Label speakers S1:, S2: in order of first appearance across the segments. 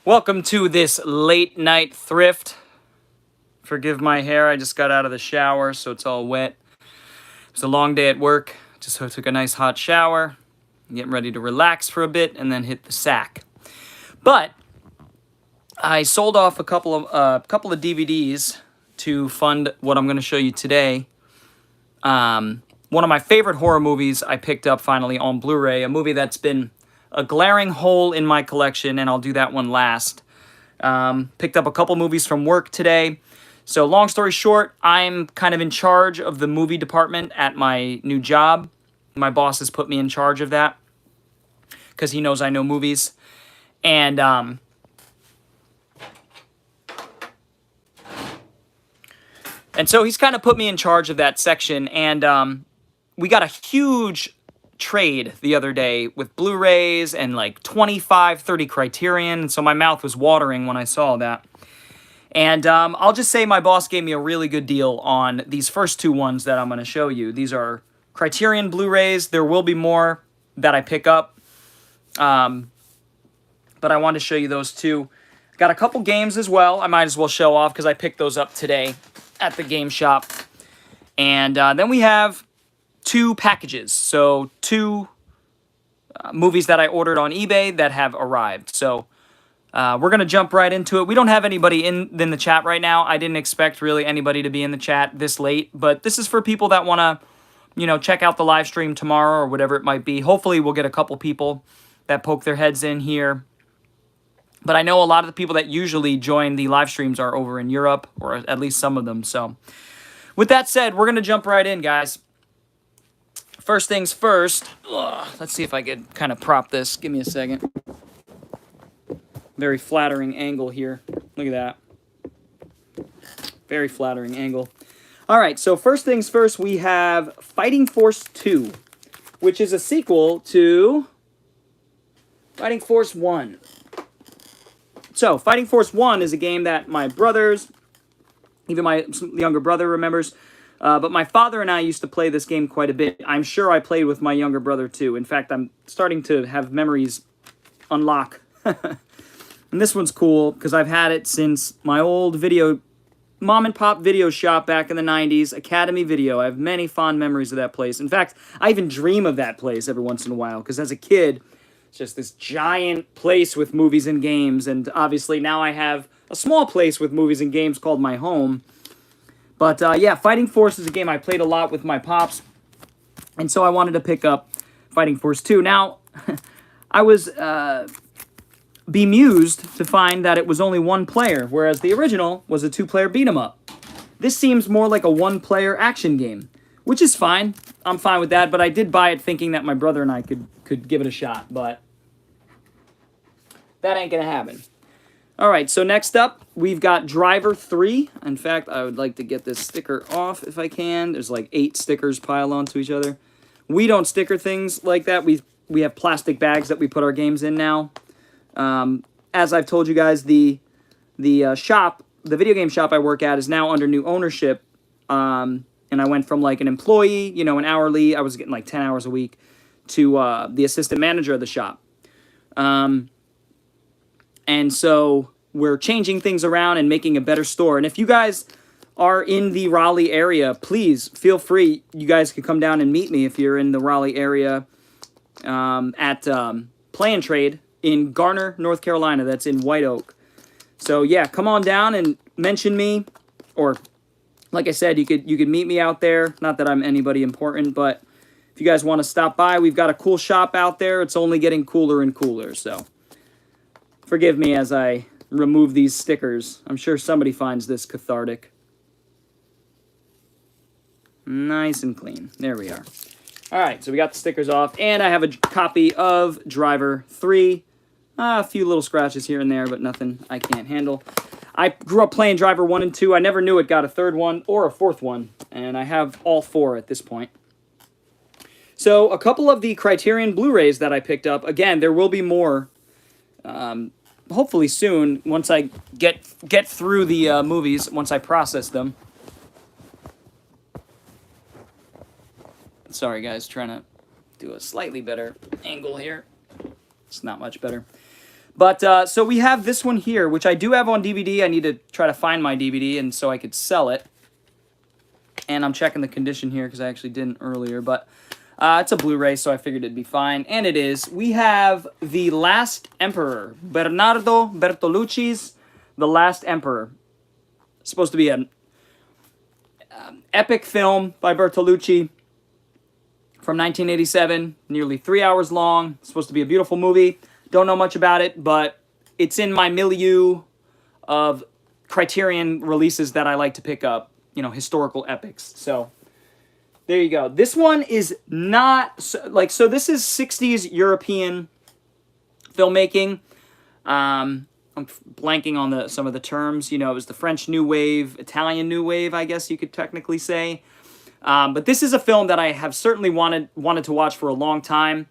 S1: Welcome to this late night thrift. Forgive my hair, I just got out of the shower, so it's all wet. It was a long day at work, just took a nice hot shower, getting ready to relax for a bit, and then hit the sack. But I sold off a couple of DVDs to fund what I'm going to show you today. One of my favorite horror movies I picked up finally on Blu-ray, a movie that's been a glaring hole in my collection, and I'll do that one last. Picked up a couple movies from work today. So long story short, I'm kind of in charge of the movie department at my new job. My boss has put me in charge of that because he knows I know movies. And so he's kind of put me in charge of that section. And we got a huge trade the other day with Blu-rays and like 25, 30 Criterion. And so my mouth was watering when I saw that. And I'll just say my boss gave me a really good deal on these first two ones that I'm going to show you. These are Criterion Blu-rays. There will be more that I pick up. But I wanted to show you those two. Got a couple games as well. I might as well show off because I picked those up today at the game shop. And then we have two packages. So two movies that I ordered on eBay that have arrived. So we're going to jump right into it. We don't have anybody in the chat right now. I didn't expect really anybody to be in the chat this late. But this is for people that want to, check out the live stream tomorrow or whatever it might be. Hopefully we'll get a couple people that poke their heads in here. But I know a lot of the people that usually join the live streams are over in Europe, or at least some of them. So with that said, we're going to jump right in, guys. First things first. Let's see if I could kind of prop this. Give me a second. Very flattering angle here. Look at that. Very flattering angle. All right, so first things first, we have Fighting Force 2, which is a sequel to Fighting Force 1. So, Fighting Force 1 is a game that my brothers, even my younger brother remembers, but my father and I used to play this game quite a bit. I'm sure I played with my younger brother too. In fact, I'm starting to have memories unlock. And this one's cool because I've had it since my old mom and pop video shop back in the 90s, Academy Video. I have many fond memories of that place. In fact, I even dream of that place every once in a while because as a kid, it's just this giant place with movies and games, and obviously now I have a small place with movies and games called my home. But yeah, Fighting Force is a game I played a lot with my pops, and so I wanted to pick up Fighting Force 2. Now, I was bemused to find that it was only one player, whereas the original was a two-player beat-em-up. This seems more like a one-player action game, which is fine. I'm fine with that, but I did buy it thinking that my brother and I could give it a shot, but that ain't gonna happen. All right, so next up, we've got Driver 3. In fact, I would like to get this sticker off if I can. There's like 8 stickers piled onto each other. We don't sticker things like that. We have plastic bags that we put our games in now. As I've told you guys, the shop, the video game shop I work at is now under new ownership. And I went from like an employee, an hourly, I was getting like 10 hours a week, to the assistant manager of the shop. And so we're changing things around and making a better store. And if you guys are in the Raleigh area, please feel free. You guys can come down and meet me if you're in the Raleigh area at Play and Trade in Garner, North Carolina. That's in White Oak. So yeah, come on down and mention me, or like I said, you could meet me out there. Not that I'm anybody important, but if you guys want to stop by, we've got a cool shop out there. It's only getting cooler and cooler, so forgive me as I remove these stickers. I'm sure somebody finds this cathartic. Nice and clean. There we are. All right, so we got the stickers off, and I have a copy of Driver 3. A few little scratches here and there, but nothing I can't handle. I grew up playing Driver 1 and 2. I never knew it got a third one or a fourth one, and I have all 4 at this point. So a couple of the Criterion Blu-rays that I picked up. Again, there will be more, hopefully soon, once I get through the movies, once I process them. Sorry, guys, trying to do a slightly better angle here. It's not much better. But so we have this one here, which I do have on DVD. I need to try to find my DVD and so I could sell it. And I'm checking the condition here because I actually didn't earlier. But it's a Blu-ray, so I figured it'd be fine. And it is. We have The Last Emperor. Bernardo Bertolucci's The Last Emperor. It's supposed to be an epic film by Bertolucci from 1987. Nearly 3 hours long. It's supposed to be a beautiful movie. Don't know much about it, but it's in my milieu of Criterion releases that I like to pick up. You know, historical epics. So, there you go. This one is not... so this is 60s European filmmaking. I'm blanking on some of the terms. You know, it was the French New Wave, Italian New Wave, I guess you could technically say. But this is a film that I have certainly wanted to watch for a long time.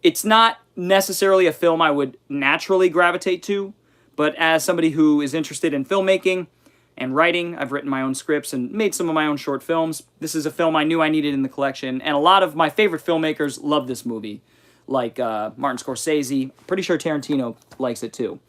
S1: It's not necessarily a film I would naturally gravitate to, but as somebody who is interested in filmmaking and writing, I've written my own scripts and made some of my own short films. This is a film I knew I needed in the collection, and a lot of my favorite filmmakers love this movie, like Martin Scorsese. Pretty sure Tarantino likes it too.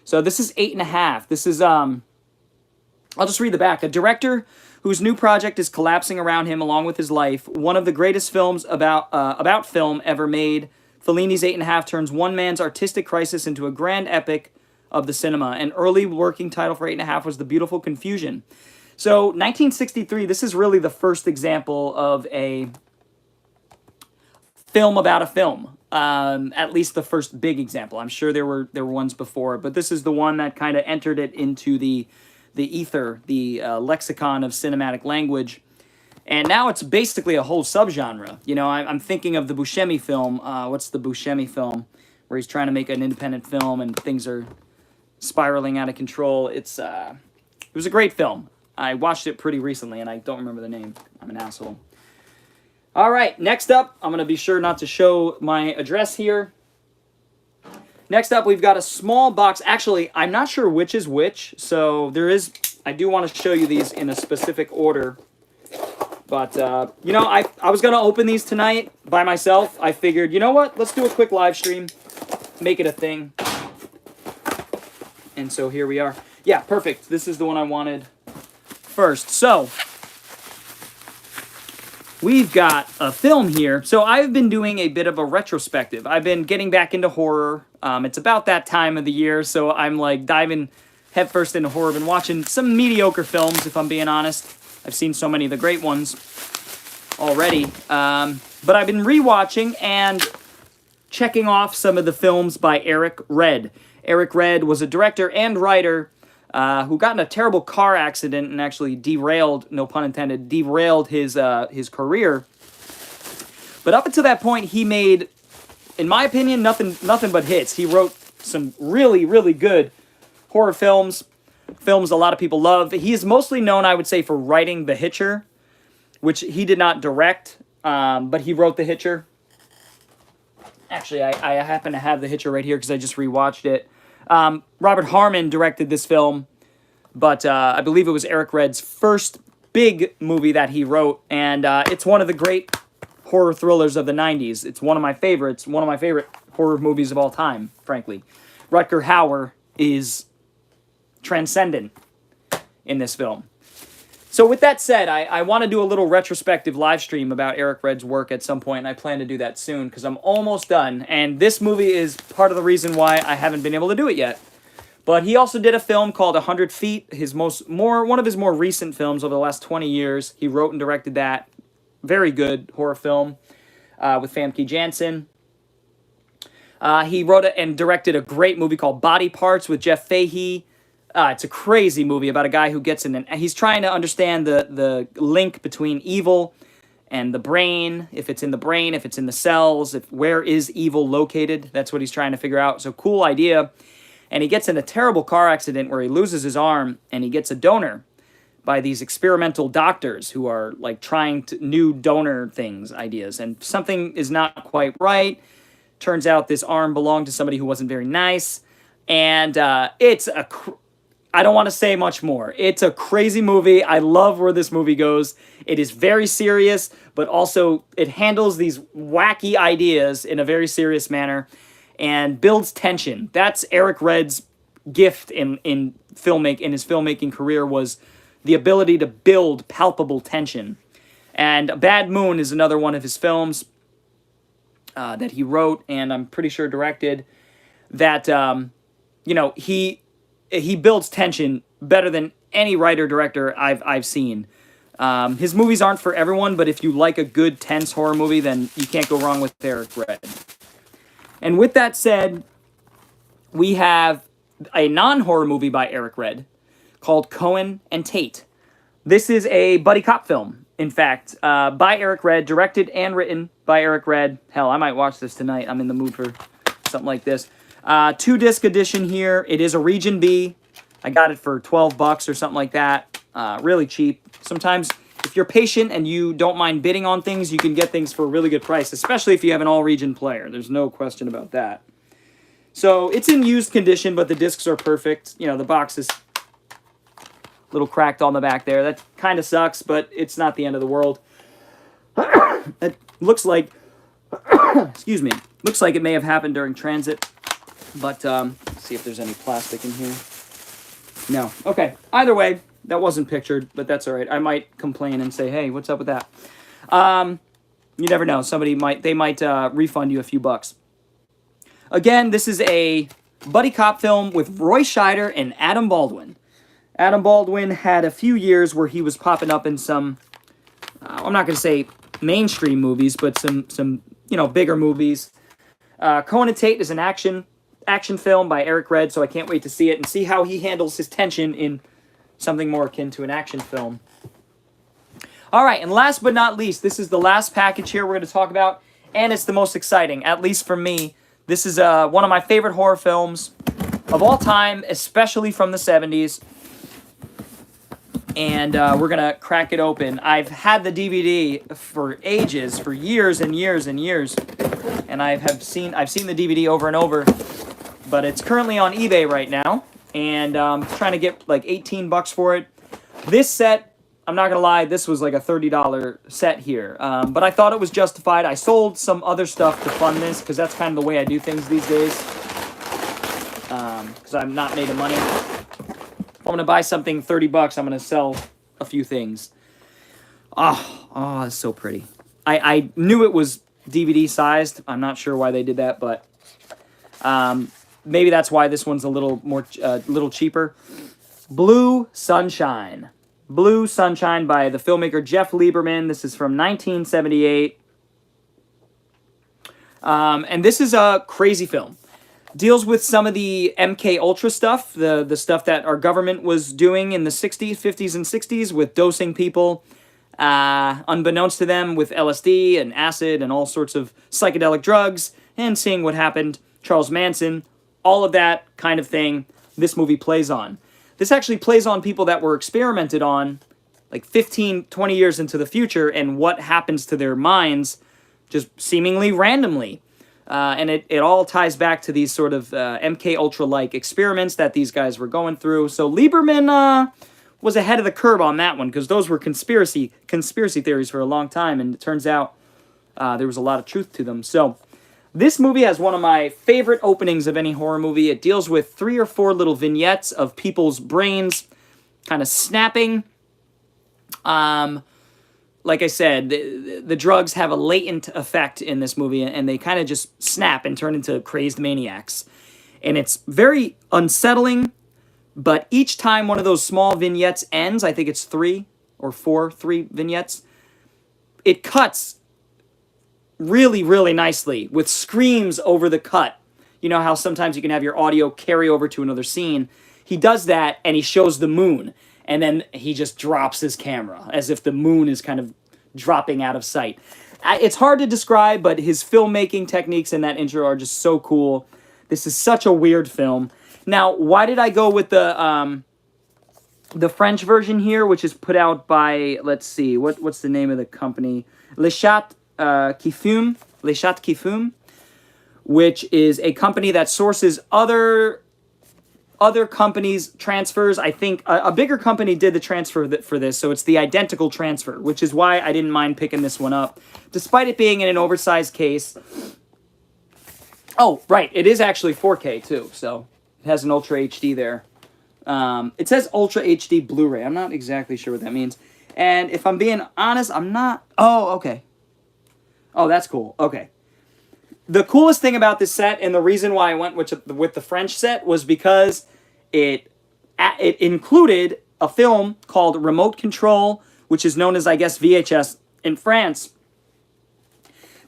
S1: So this is 8.5. This is, I'll just read the back. A director whose new project is collapsing around him along with his life. One of the greatest films about film ever made. Fellini's 8.5 turns one man's artistic crisis into a grand epic of the cinema. An early working title for 8.5 was The Beautiful Confusion. So 1963, this is really the first example of a film about a film. At least the first big example. I'm sure there were ones before, but this is the one that kind of entered it into the ether, the lexicon of cinematic language. And now it's basically a whole subgenre. You know, I'm thinking of the Buscemi film. What's the Buscemi film? Where he's trying to make an independent film and things are spiraling out of control. It was a great film. I watched it pretty recently and I don't remember the name. I'm an asshole. All right, next up, I'm going to be sure not to show my address here. Next up, we've got a small box. Actually, I'm not sure which is which, so I do want to show you these in a specific order. But, you know, I was going to open these tonight by myself. I figured, you know what? Let's do a quick live stream. Make it a thing. And so here we are. Yeah, perfect. This is the one I wanted first. So, we've got a film here. So I've been doing a bit of a retrospective. I've been getting back into horror. It's about that time of the year, so I'm like diving headfirst into horror. I've been watching some mediocre films, if I'm being honest. I've seen so many of the great ones already. But I've been rewatching and checking off some of the films by Eric Red. Eric Red was a director and writer who got in a terrible car accident and actually derailed, no pun intended, derailed his career. But up until that point, he made, in my opinion, nothing but hits. He wrote some really, really good horror films a lot of people love. He is mostly known, I would say, for writing The Hitcher, which he did not direct, but he wrote The Hitcher. Actually, I happen to have The Hitcher right here because I just rewatched it. Robert Harmon directed this film, but I believe it was Eric Red's first big movie that he wrote, and it's one of the great horror thrillers of the 90s. It's one of my favorites, one of my favorite horror movies of all time, frankly. Rutger Hauer is transcendent in this film. So with that said, I want to do a little retrospective live stream about Eric Red's work at some point, and I plan to do that soon because I'm almost done. And this movie is part of the reason why I haven't been able to do it yet. But he also did a film called 100 Feet, one of his more recent films over the last 20 years. He wrote and directed that. Very good horror film with Famke Janssen. He wrote and directed a great movie called Body Parts with Jeff Fahey. It's a crazy movie about a guy who gets in and he's trying to understand the link between evil and the brain, if it's in the brain, if it's in the cells, where is evil located. That's what he's trying to figure out. So cool idea. And he gets in a terrible car accident where he loses his arm and he gets a donor by these experimental doctors who are like trying new donor ideas. And something is not quite right. Turns out this arm belonged to somebody who wasn't very nice. And I don't want to say much more. It's a crazy movie. I love where this movie goes. It is very serious, but also it handles these wacky ideas in a very serious manner. and builds tension. That's Eric Red's gift in his filmmaking career, was the ability to build palpable tension. And Bad Moon is another one of his films that he wrote, and I'm pretty sure directed, that he builds tension better than any writer-director I've seen. His movies aren't for everyone, but if you like a good, tense horror movie, then you can't go wrong with Eric Red. And with that said, we have a non-horror movie by Eric Red called Cohen and Tate. This is a buddy cop film, in fact, by Eric Red, directed and written by Eric Red. Hell, I might watch this tonight. I'm in the mood for something like this. 2-disc edition here. It is a Region B. I got it for $12 or something like that. Really cheap. Sometimes, if you're patient and you don't mind bidding on things, you can get things for a really good price, especially if you have an all-region player. There's no question about that. So, it's in used condition, but the discs are perfect. You know, the box is a little cracked on the back there. That kind of sucks, but it's not the end of the world. It looks like, excuse me, looks like it may have happened during transit. But, let's see if there's any plastic in here. No. Okay. Either way, that wasn't pictured, but that's all right. I might complain and say, hey, what's up with that? You never know. They might refund you a few bucks. Again, this is a buddy cop film with Roy Scheider and Adam Baldwin. Adam Baldwin had a few years where he was popping up in some, I'm not going to say mainstream movies, but some bigger movies. Cohen and Tate is an action film by Eric Red, so I can't wait to see it and see how he handles his tension in something more akin to an action film. All right, and last but not least, this is the last package here we're going to talk about, and it's the most exciting, at least for me. This is one of my favorite horror films of all time, especially from the 70s, and we're going to crack it open. I've had the DVD for ages, for years and years and years, and I've seen the DVD over and over, but it's currently on eBay right now, and I'm trying to get like $18 for it. This set, I'm not going to lie, this was like a $30 set here, but I thought it was justified. I sold some other stuff to fund this, because that's kind of the way I do things these days, because I'm not made of money. If I'm going to buy something $30, I'm going to sell a few things. Oh, it's so pretty. I knew it was DVD sized. I'm not sure why they did that, but maybe that's why this one's a little cheaper. Blue Sunshine. Blue Sunshine by the filmmaker Jeff Lieberman. This is from 1978. And this is a crazy film. Deals with some of the MK Ultra stuff, the stuff that our government was doing in the 60s, 50s, and 60s with dosing people, unbeknownst to them, with LSD and acid and all sorts of psychedelic drugs, and seeing what happened. Charles Manson, all of that kind of thing this movie plays on. This actually plays on people that were experimented on like 15, 20 years into the future, and what happens to their minds just seemingly randomly. And it all ties back to these sort of MK Ultra-like experiments that these guys were going through. So Lieberman was ahead of the curve on that one, because those were conspiracy theories for a long time, and it turns out there was a lot of truth to them. So this movie has one of my favorite openings of any horror movie. It deals with 3 or 4 little vignettes of people's brains kind of snapping. Like I said, the drugs have a latent effect in this movie, and they kind of just snap and turn into crazed maniacs. And it's very unsettling, but each time one of those small vignettes ends, I think it's 3 vignettes, it cuts really, really nicely with screams over the cut. You know how sometimes you can have your audio carry over to another scene? He does that, and he shows the moon. And then he just drops his camera, as if the moon is kind of dropping out of sight. It's hard to describe, but his filmmaking techniques in that intro are just so cool. This is such a weird film. Now, why did I go with the French version here, which is put out by, let's see, what's the name of the company? Les Chats qui Fument, which is a company that sources other companies' transfers. I think a bigger company did the transfer for this, so it's the identical transfer, which is why I didn't mind picking this one up. Despite it being in an oversized case, Oh, right. It is actually 4K too, so it has an Ultra HD there. It says Ultra HD Blu-ray. I'm not exactly sure what that means. And if I'm being honest, I'm not... Oh, okay. Oh, that's cool. Okay. The coolest thing about this set, and the reason why I went with the French set, was because it included a film called Remote Control, which is known as, I guess, VHS in France.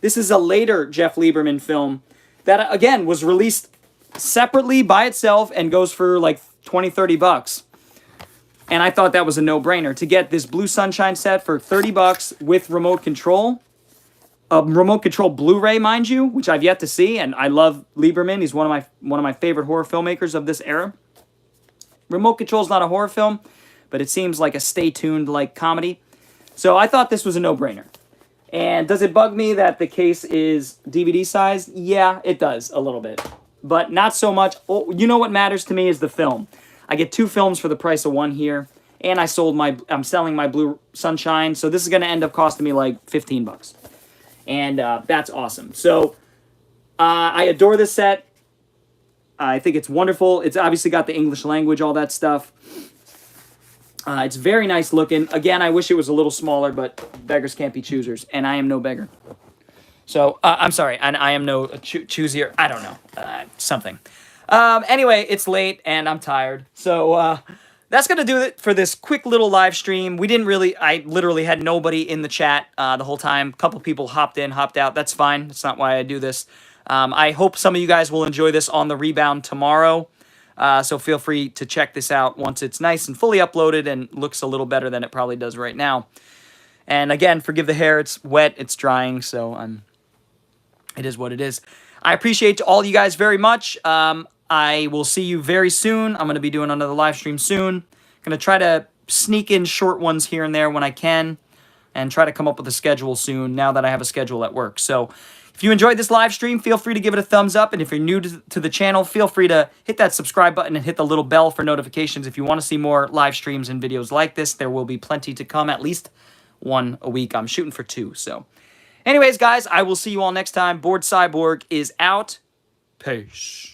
S1: This is a later Jeff Lieberman film that, again, was released separately by itself and goes for like 20, 30 bucks. And I thought that was a no-brainer. To get this Blue Sunshine set for 30 bucks with remote control, a remote control Blu-ray, mind you, which I've yet to see, and I love Lieberman. He's one of my favorite horror filmmakers of this era. Remote Control is not a horror film, but it seems like a Stay Tuned like comedy. So I thought this was a no-brainer. And does it bug me that the case is DVD sized? Yeah, it does a little bit, but not so much. Oh, you know what matters to me is the film. I get 2 films for the price of 1 here, and I'm selling my Blue Sunshine, so this is going to end up costing me like 15 bucks. And that's awesome. So I adore this set. I think it's wonderful. It's obviously got the English language, all that stuff. It's very nice looking. Again, I wish it was a little smaller, but beggars can't be choosers, and I am no beggar. So, I'm sorry, and I am no choosier. I don't know. Something. Anyway, it's late, and I'm tired. So, that's going to do it for this quick little live stream. I literally had nobody in the chat the whole time. A couple people hopped in, hopped out. That's fine. That's not why I do this. I hope some of you guys will enjoy this on the rebound tomorrow. So feel free to check this out once it's nice and fully uploaded and looks a little better than it probably does right now. And again, forgive the hair. It's wet. It's drying. So it is what it is. I appreciate all you guys very much. I will see you very soon. I'm going to be doing another live stream soon. Going to try to sneak in short ones here and there when I can and try to come up with a schedule soon now that I have a schedule at work. So if you enjoyed this live stream, feel free to give it a thumbs up. And if you're new to the channel, feel free to hit that subscribe button and hit the little bell for notifications. If you want to see more live streams and videos like this, there will be plenty to come, at least 1 a week. I'm shooting for 2. So anyways, guys, I will see you all next time. Bored Cyborg is out. Peace.